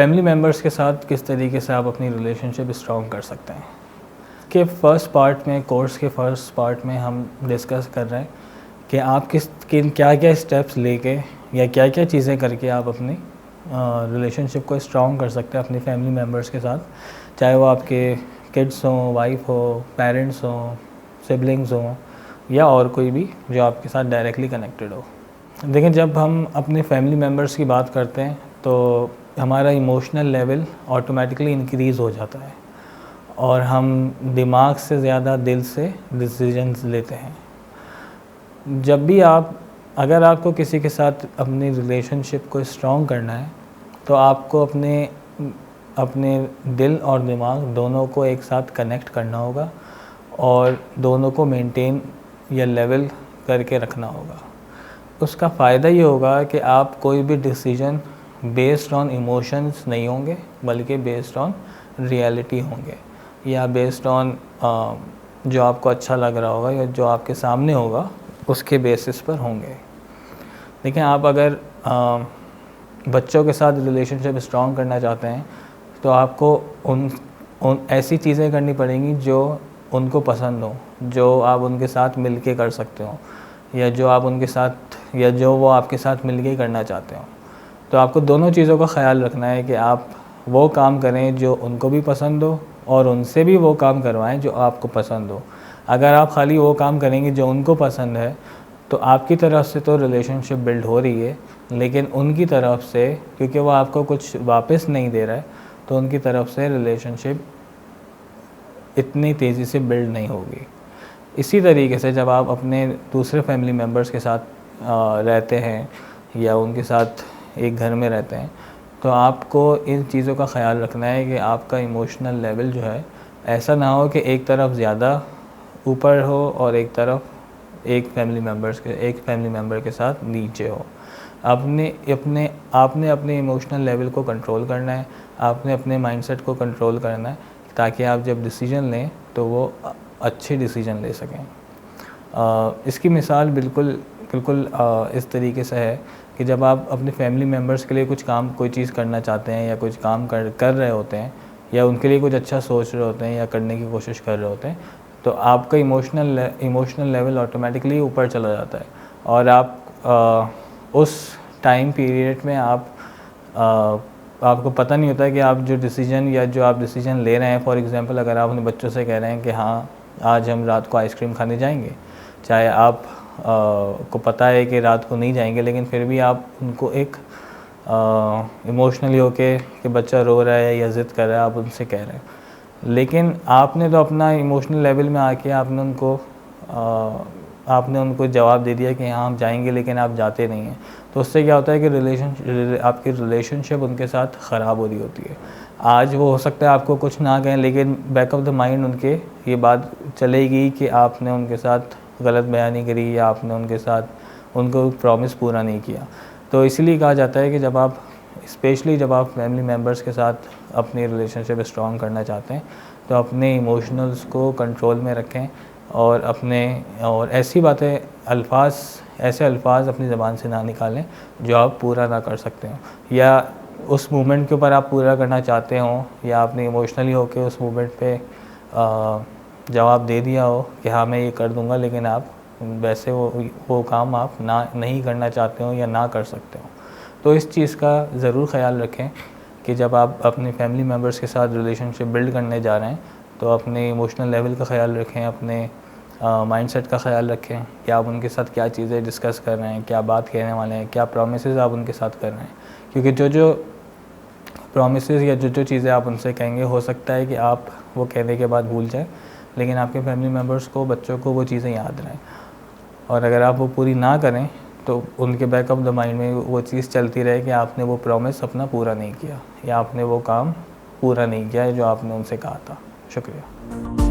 Family members के साथ किस तरीके से आप अपनी रिलेशनशिप स्ट्रॉन्ग कर सकते हैं कि फ़र्स्ट पार्ट में, कोर्स के फ़र्स्ट पार्ट में हम डिस्कस कर रहे हैं कि आप क्या क्या स्टेप्स लेके या क्या क्या चीज़ें करके आप अपनी रिलेशनशिप को स्ट्रॉन्ग कर सकते हैं अपनी फैमिली मेम्बर्स के साथ, चाहे वो आपके किड्स हों, वाइफ हो, पेरेंट्स हों, सिबलिंग्स हों या और कोई भी जो आपके साथ डायरेक्टली कनेक्टेड हो। देखिए, जब हम अपने फैमिली मेम्बर्स की बात करते हैं तो हमारा इमोशनल लेवल ऑटोमेटिकली इंक्रीज़ हो जाता है और हम दिमाग से ज़्यादा दिल से डिसीजंस लेते हैं। जब भी अगर आपको किसी के साथ अपनी रिलेशनशिप को स्ट्रॉन्ग करना है तो आपको अपने दिल और दिमाग दोनों को एक साथ कनेक्ट करना होगा और दोनों को मेंटेन या लेवल करके रखना होगा। उसका फ़ायदा ये होगा कि आप कोई भी डिसीजन बेस्ड ऑन इमोशंस नहीं होंगे बल्कि बेस्ड ऑन रियलिटी होंगे या बेस्ड ऑन जो आपको अच्छा लग रहा होगा या जो आपके सामने होगा उसके बेसिस पर होंगे। देखिए, आप अगर बच्चों के साथ रिलेशनशिप स्ट्रॉन्ग करना चाहते हैं तो आपको उन ऐसी चीज़ें करनी पड़ेंगी जो उनको पसंद हो, जो आप उनके साथ मिलके कर सकते हो या जो वो आपके साथ मिलके करना चाहते हो। तो आपको दोनों चीज़ों का ख्याल रखना है कि आप वो काम करें जो उनको भी पसंद हो और उनसे भी वो काम करवाएं जो आपको पसंद हो। अगर आप खाली वो काम करेंगे जो उनको पसंद है तो आपकी तरफ से तो रिलेशनशिप बिल्ड हो रही है, लेकिन उनकी तरफ से, क्योंकि वो आपको कुछ वापस नहीं दे रहा है, तो उनकी तरफ से रिलेशनशिप इतनी तेज़ी से बिल्ड नहीं होगी। इसी तरीके से जब आप अपने दूसरे फैमिली मेम्बर्स के साथ रहते हैं या उनके साथ एक घर में रहते हैं तो आपको इन चीज़ों का ख़याल रखना है कि आपका इमोशनल लेवल जो है ऐसा ना हो कि एक तरफ ज़्यादा ऊपर हो और एक फैमिली मेम्बर के साथ नीचे हो। आपने अपने इमोशनल लेवल को कंट्रोल करना है, आपने अपने माइंडसेट को कंट्रोल करना है ताकि आप जब डिसीजन लें तो वो अच्छे डिसीजन ले सकें। इसकी मिसाल बिल्कुल इस तरीके से है कि जब आप अपने फैमिली मेम्बर्स के लिए कोई चीज़ करना चाहते हैं या कुछ काम कर रहे होते हैं या उनके लिए कुछ अच्छा सोच रहे होते हैं या करने की कोशिश कर रहे होते हैं तो आपका इमोशनल लेवल ऑटोमेटिकली ऊपर चला जाता है और आप उस टाइम पीरियड में आपको पता नहीं होता है कि आप जो डिसीजन ले रहे हैं। फॉर एग्ज़ाम्पल, अगर आप अपने बच्चों से कह रहे हैं कि हाँ आज हम रात को आइसक्रीम खाने जाएंगे, चाहे आप को पता है कि रात को नहीं जाएंगे, लेकिन फिर भी आप उनको एक इमोशनली होके कि बच्चा रो रहा है या ज़िद कर रहा है आप उनसे कह रहे हैं, लेकिन आपने तो अपना इमोशनल लेवल में आके आपने उनको जवाब दे दिया कि हाँ हम जाएंगे, लेकिन आप जाते नहीं हैं। तो उससे क्या होता है कि आपकी रिलेशनशिप उनके साथ ख़राब हो रही होती है। आज वो हो सकता है आपको कुछ ना कहें, लेकिन बैक ऑफ द माइंड उनके ये बात चलेगी कि आपने उनके साथ गलत बयानी करी या आपने उनको प्रॉमिस पूरा नहीं किया। तो इसलिए कहा जाता है कि जब आप फैमिली मेम्बर्स के साथ अपनी रिलेशनशिप स्ट्रॉन्ग करना चाहते हैं तो अपने इमोशनल्स को कंट्रोल में रखें और ऐसे अल्फाज अपनी ज़बान से ना निकालें जो आप पूरा ना कर सकते हो या उस मोमेंट के ऊपर आप पूरा करना चाहते हो या आपने इमोशनली होकर उस मोमेंट पे जवाब दे दिया हो कि हाँ मैं ये कर दूंगा, लेकिन आप वैसे वो काम आप नहीं करना चाहते हो या ना कर सकते हो। तो इस चीज़ का ज़रूर ख़याल रखें कि जब आप अपने फैमिली मेम्बर्स के साथ रिलेशनशिप बिल्ड करने जा रहे हैं तो अपने इमोशनल लेवल का ख़याल रखें, अपने माइंडसेट का ख़याल रखें कि आप उनके साथ क्या चीज़ें डिस्कस कर रहे हैं, क्या बात कहने वाले हैं, क्या प्रॉमिसेस आप उनके साथ कर रहे हैं। क्योंकि जो प्रॉमिसेस या जो चीज़ें आप उनसे कहेंगे हो सकता है कि आप वो कहने के बाद भूल जाए, लेकिन आपके फैमिली मेम्बर्स को, बच्चों को वो चीज़ें याद रहें। और अगर आप वो पूरी ना करें तो उनके बैक ऑफ द माइंड में वो चीज़ चलती रहे कि आपने वो प्रॉमिस अपना पूरा नहीं किया या आपने वो काम पूरा नहीं किया जो आपने उनसे कहा था। शुक्रिया।